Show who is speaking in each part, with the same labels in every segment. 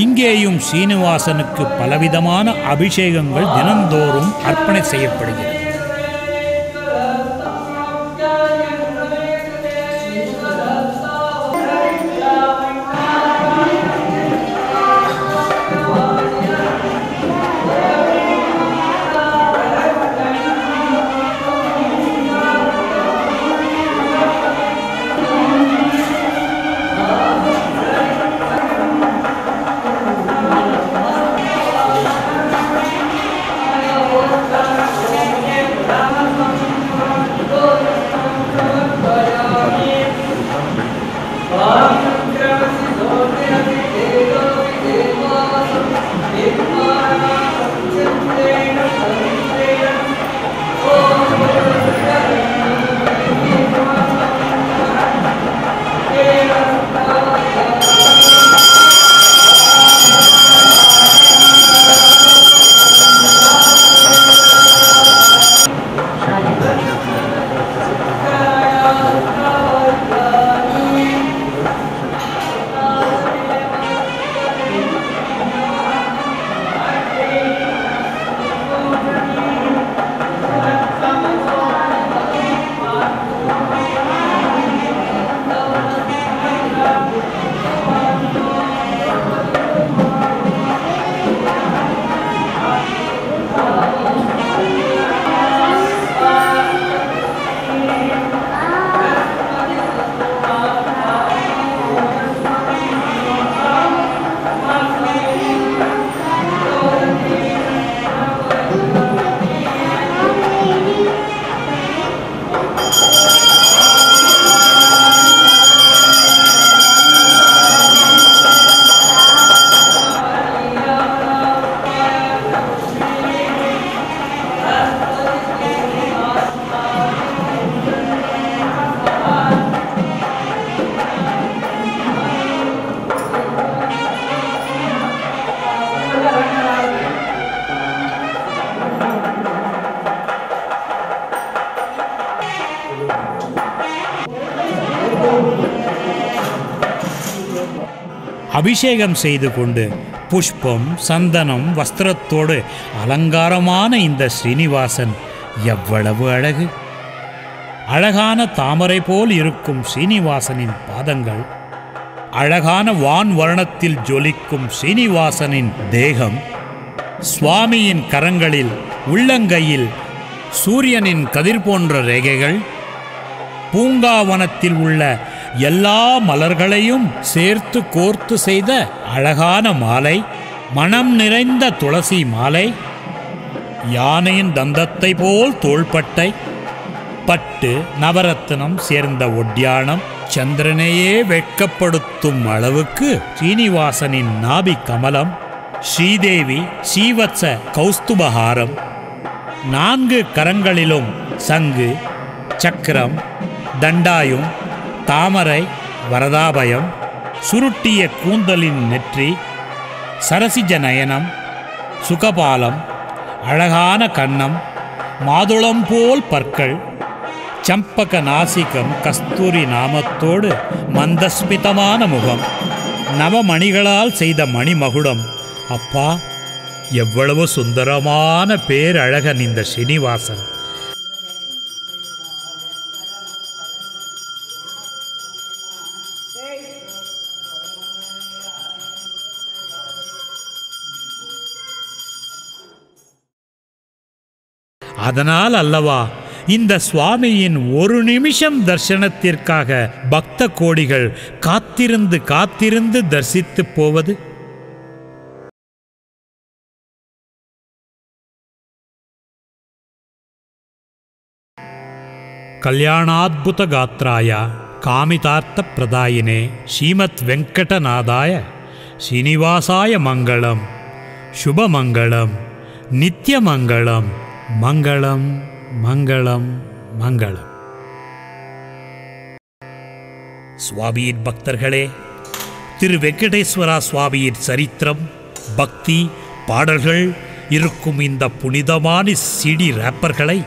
Speaker 1: இங்கேயும் சீனிவாசனுக்கு பலவிதமான அபிஷேகங்கள் தினந்தோறும் அர்ப்பணை செய்யப்படுகிறது. அபிஷேகம் செய்து கொண்டு புஷ்பம் சந்தனம் வஸ்திரத்தோடு அலங்காரமான இந்த ஸ்ரீனிவாசன் எவ்வளவு அழகு! அழகான தாமரை போல் இருக்கும் ஸ்ரீனிவாசனின் பாதங்கள், அழகான வான் வர்ணத்தில் ஜொலிக்கும் ஸ்ரீனிவாசனின் தேகம், சுவாமியின் கரங்களில் உள்ளங்கையில் சூரியனின் கதிர் போன்ற ரேகைகள், பூங்காவனத்தில் உள்ள எல்லா மலர்களையும் சேர்த்து கோர்த்து செய்த அழகான மாலை, மனம் நிறைந்த துளசி மாலை, யானையின் தந்தத்தை போல் தோள்பட்டை, பட்டு நவரத்னம் சேர்ந்த ஒட்டியானம், சந்திரனையே வெட்கப்படுத்தும் அளவுக்கு ஸ்ரீனிவாசனின் நாபி கமலம், ஸ்ரீதேவி ஸ்ரீவத்ச கௌஸ்துபஹாரம், 4 கரங்களிலும் சங்கு சக்கரம் தண்டாயும் தாமரை வரதாபயம், சுருட்டிய கூந்தலின் நெற்றி, சரசிஜ நயனம், சுகபாலம், அழகான கன்னம், மாதுளம் போல் பற்கள், சம்பக நாசிகம், கஸ்தூரி நாமத்தோடு மந்தஸ்மிதமான முகம், நவமணிகளால் செய்த மணிமகுடம். அப்பா, எவ்வளவு சுந்தரமான பேரழகன் இந்த ஸ்ரீனிவாசன்! அதனால் அல்லவா இந்த சுவாமியின் ஒரு நிமிஷம் தரிசனத்திற்காக பக்த கோடிகள் காத்திருந்து காத்திருந்து தரிசித்து போவது. கல்யாணாத்புத காத்ராய காமிதார்த்த பிரதாயினே ஸ்ரீமத் வெங்கடநாதாய ஸ்ரீனிவாசாய மங்களம், சுபமங்களம், நித்யமங்களம், மங்களம் மங்களம் மங்களம். சுவாமியின் பக்தர்களே, திரு வெங்கடேஸ்வரா சுவாமியின் சரித்திரம், பக்தி பாடல்கள் இருக்கும் இந்த புனிதமான சிடி ரேப்பர்களை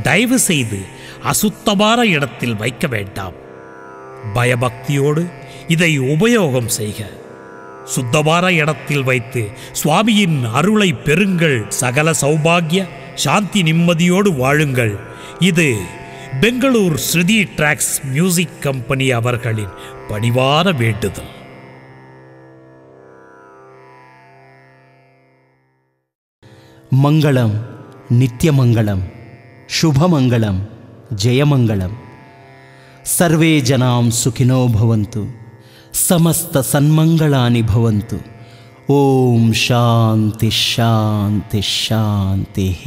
Speaker 1: தயவு செய்து அசுத்தமான இடத்தில் வைக்க வேண்டாம். பயபக்தியோடு இதை உபயோகம் செய்க. சுத்தமான இடத்தில் வைத்து சுவாமியின் அருளை பெறுங்கள். சகல சௌபாகிய சாந்தி நிம்மதியோடு வாழுங்கள். இது பெங்களூர் ஸ்ருதி டிராக்ஸ் மியூசிக் கம்பெனி அவர்களின் பணிவான வேண்டுதல்.
Speaker 2: மங்களம், நித்யமங்களம், சுபமங்களம், ஜெயமங்களம். சர்வே ஜனாம் சுகினோ பவந்து, समस्त सन्मंगलानि भवन्तु. ओम शांति शांति शांति.